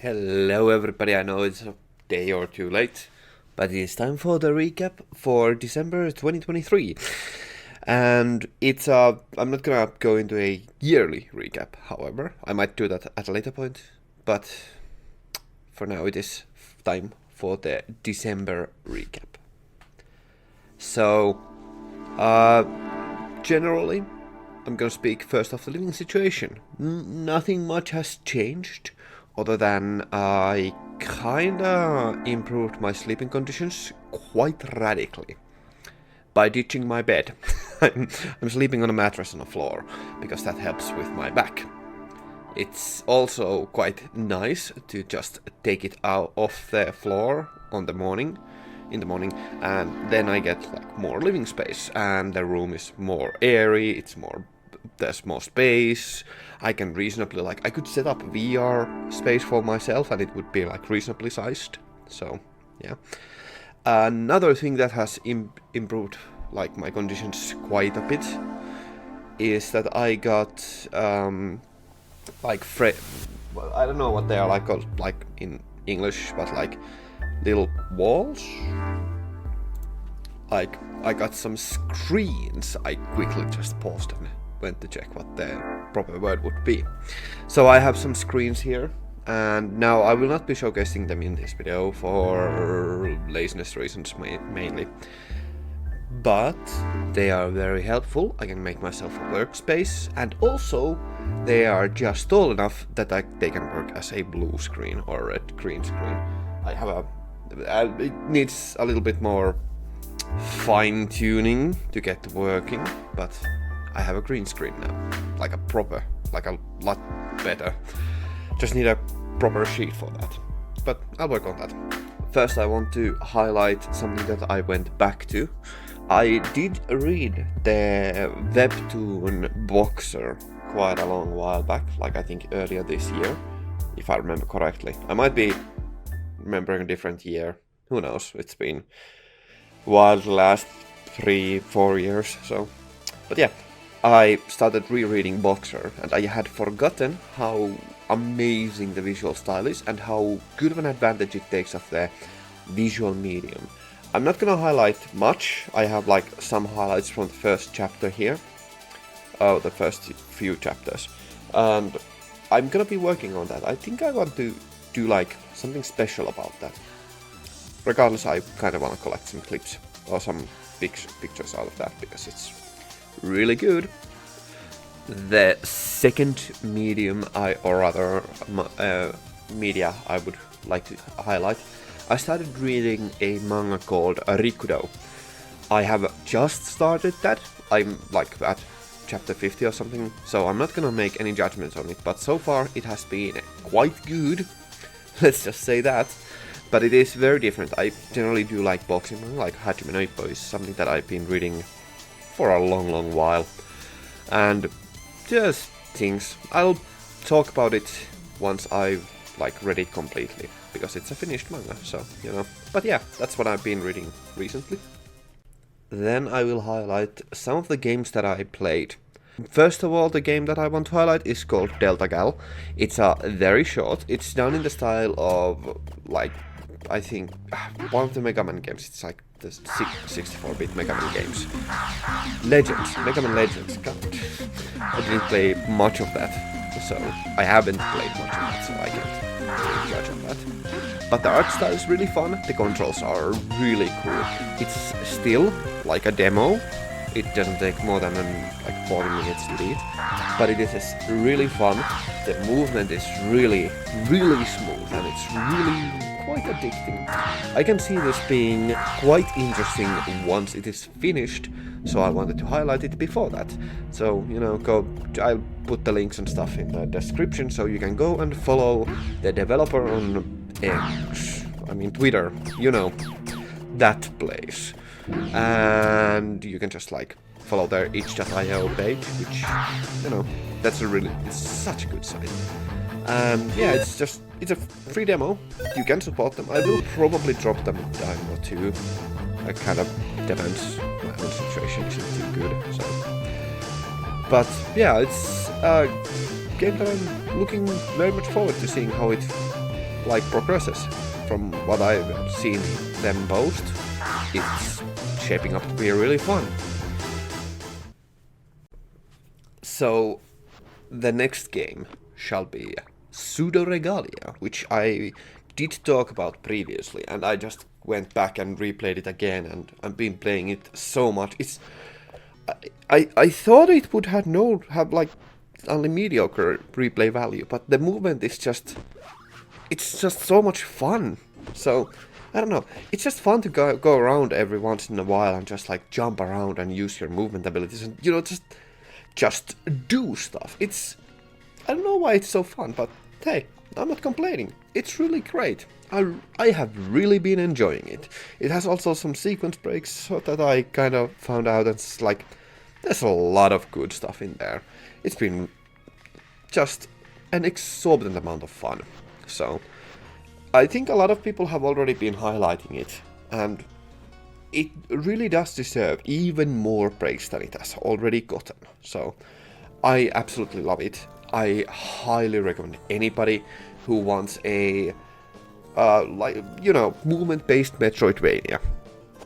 Hello everybody, I know it's a day or two late, but it's time for the recap for December 2023. And I'm not gonna go into a yearly recap, however, I might do that at a later point, but for now it is time for the December recap. So, generally, I'm gonna speak first of the living situation. Nothing much has changed, other than I kinda improved my sleeping conditions quite radically by ditching my bed. I'm sleeping on a mattress on the floor, because that helps with my back. It's also quite nice to just take it out off the floor in the morning, and then I get like more living space, and the room is more airy, there's more space. I can reasonably, I could set up VR space for myself and it would be like reasonably sized. So, yeah. Another thing that has improved like my conditions quite a bit is that I got well, I don't know what they are called like in English, but like little walls. Like I got some screens. I quickly just paused and went to check what the proper word would be. So I have some screens here, and now I will not be showcasing them in this video for laziness reasons mainly. But they are very helpful. I can make myself a workspace, and also they are just tall enough that they can work as a blue screen or a red green screen. It needs a little bit more fine tuning to get working, but I have a green screen now, like a lot better. Just need a proper sheet for that, but I'll work on that. First I want to highlight something that I went back to. I did read the webtoon Boxer quite a long while back, like I think earlier this year, if I remember correctly. I might be remembering a different year, who knows, it's been wild the last 3-4 years, so. But yeah, I started rereading Boxer, and I had forgotten how amazing the visual style is and how good of an advantage it takes of the visual medium. I'm not gonna highlight much. I have like some highlights from the first chapter here, the first few chapters, and I'm gonna be working on that. I think I want to do like something special about that. Regardless, I kind of want to collect some clips or some pictures out of that, because it's really good. The second medium media I would like to highlight, I started reading a manga called Rikudou. I have just started that. I'm like at chapter 50 or something, so I'm not gonna make any judgments on it, but so far it has been quite good. Let's just say that. But it is very different. I generally do like boxing manga, like Hajime no Ippo is something that I've been reading for a long while. And just things. I'll talk about it once I've read it completely, because it's a finished manga, so, you know. But yeah, that's what I've been reading recently. Then I will highlight some of the games that I played. First of all, the game that I want to highlight is called Delta Gal. It's very short. It's done in the style of, I think, one of the Mega Man games. It's like the 64-bit Mega Man games. Mega Man Legends. God. I didn't play much of that, so I haven't played much of that, so I can't really judge on that. But the art style is really fun. The controls are really cool. It's still like a demo. It doesn't take more than 40 minutes to beat, but it is really fun. The movement is really smooth, and it's really quite addicting. I can see this being quite interesting once it is finished, so I wanted to highlight it before that. So, you know, I'll put the links and stuff in the description, so you can go and follow the developer on Twitter, you know, that place. And you can just follow their itch.io page, which, you know, it's such a good site. And yeah, it's a free demo. You can support them. I will probably drop them a dime or two. It kind of depends. My own situation isn't too good, so. But yeah, it's a game that I'm looking very much forward to seeing how it like progresses. From what I've seen them boast, it's shaping up to be really fun. So the next game shall be Pseudoregalia, which I did talk about previously, and I just went back and replayed it again, and I've been playing it so much. It's I thought it would have like only mediocre replay value, but the movement is just it's just so much fun. So I don't know, it's just fun to go around every once in a while and just like jump around and use your movement abilities and just do stuff. I don't know why it's so fun, but hey, I'm not complaining. It's really great. I have really been enjoying it. It has also some sequence breaks so that I kind of found out it's like there's a lot of good stuff in there. It's been just an exorbitant amount of fun. So I think a lot of people have already been highlighting it, and it really does deserve even more praise than it has already gotten. So I absolutely love it. I highly recommend anybody who wants a movement-based Metroidvania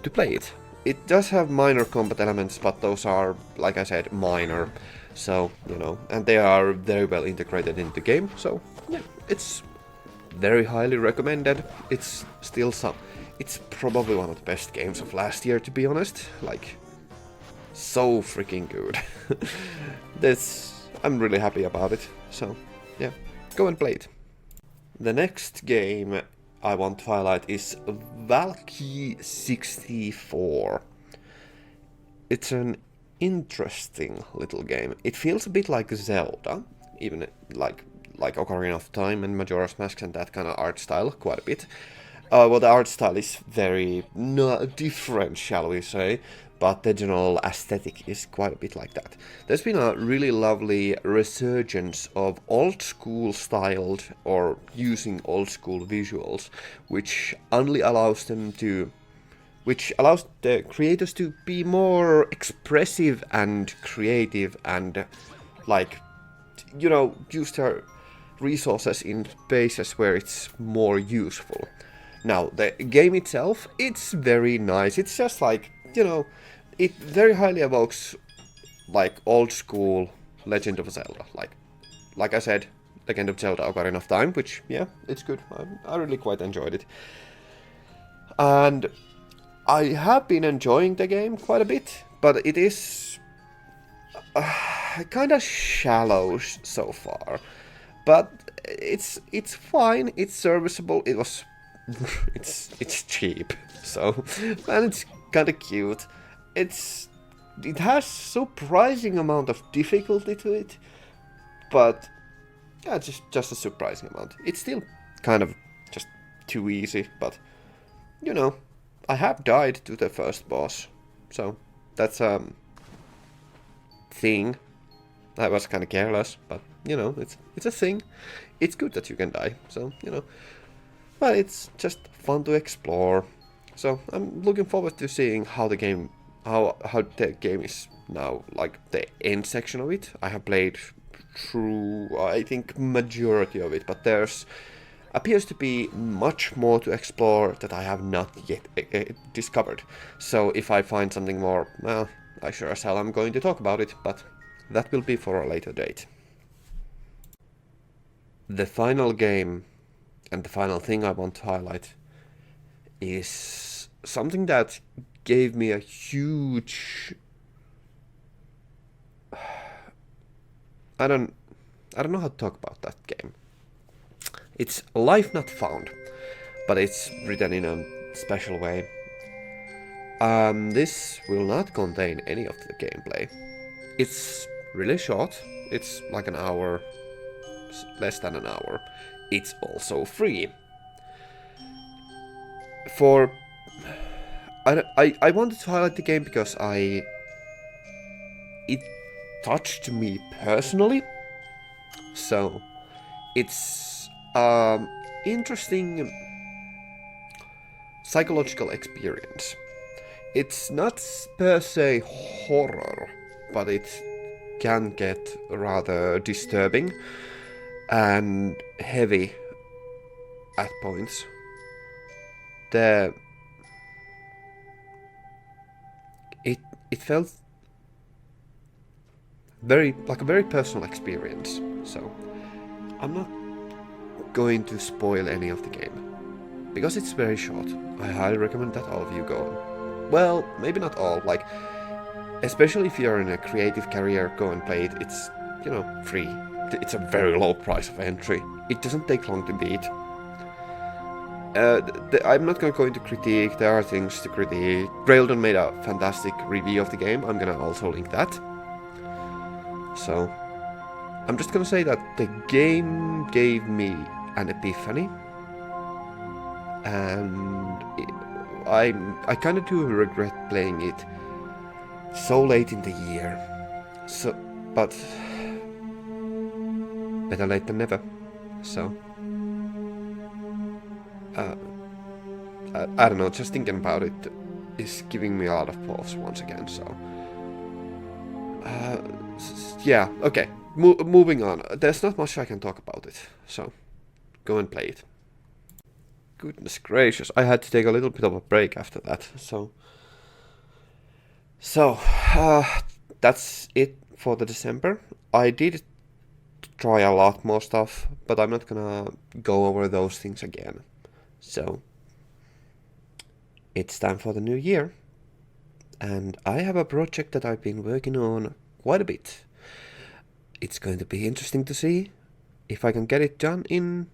to play it. It does have minor combat elements, but those are, like I said, minor. So, and they are very well integrated into the game. So, yeah, it's very highly recommended. It's probably one of the best games of last year, to be honest. Like, so freaking good. I'm really happy about it. So, yeah, go and play it. The next game I want to highlight is Valkie 64. It's an interesting little game. It feels a bit like Zelda, even like Ocarina of Time and Majora's Mask and that kind of art style quite a bit. Well, the art style is very different, shall we say, but the general aesthetic is quite a bit like that. There's been a really lovely resurgence of old school styled or using old school visuals, which allows the creators to be more expressive and creative and use their resources in spaces where it's more useful. Now, the game itself, it's very nice. It's just like, it very highly evokes like old school Legend of Zelda. Like I said, Legend of Zelda Ocarina of Time, which, yeah, it's good. I really quite enjoyed it. And I have been enjoying the game quite a bit, but it is kind of shallow so far. But it's fine, it's serviceable, it's cheap, so, and it's kind of cute. It has surprising amount of difficulty to it, but yeah, just a surprising amount. It's still kind of just too easy, but I have died to the first boss, so that's thing. I was kind of careless, but it's a thing. It's good that you can die, so but it's just fun to explore. So I'm looking forward to seeing how the game is now, like the end section of it. I have played through, I think, majority of it, but there's appears to be much more to explore that I have not yet discovered. So if I find something more, well, I sure as hell am going to talk about it, but that will be for a later date. The final game and the final thing I want to highlight is something that gave me a huge... I don't know how to talk about that game. It's Life Not Found, but it's written in a special way. This will not contain any of the gameplay. It's really short. It's like an hour, less than an hour. It's also free. I wanted to highlight the game because it touched me personally. So it's interesting psychological experience. It's not per se horror, but it can get rather disturbing and heavy at points. It felt like a very personal experience. So I'm not going to spoil any of the game because it's very short. I highly recommend that all of you go on. Well, maybe not all, like especially if you're in a creative career, go and play it. It's, you know, free. It's a very low price of entry. It doesn't take long to beat. I'm not going to go into critique, there are things to critique. Graeldon made a fantastic review of the game, I'm gonna also link that. So, I'm just gonna say that the game gave me an epiphany. And I kinda do regret playing it so late in the year. So, but better late than never. So, I don't know, just thinking about it is giving me a lot of pause once again, so... yeah, okay, moving on. There's not much I can talk about it, so go and play it. Goodness gracious, I had to take a little bit of a break after that, so... that's it for the December. I did try a lot more stuff, but I'm not gonna go over those things again. So, it's time for the new year, and I have a project that I've been working on quite a bit. It's going to be interesting to see if I can get it done in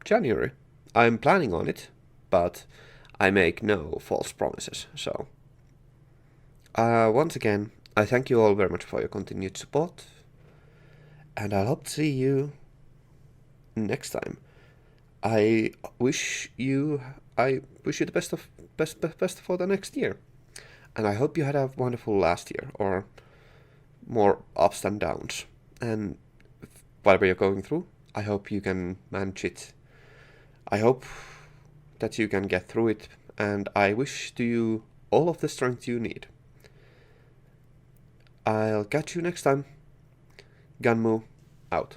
January. I'm planning on it, but I make no false promises, so... once again, I thank you all very much for your continued support, and I hope to see you next time. I wish you the best for the next year, and I hope you had a wonderful last year, or more ups than downs. And whatever you're going through, I hope you can manage it. I hope that you can get through it, and I wish to you all of the strength you need. I'll catch you next time. Gunmu out.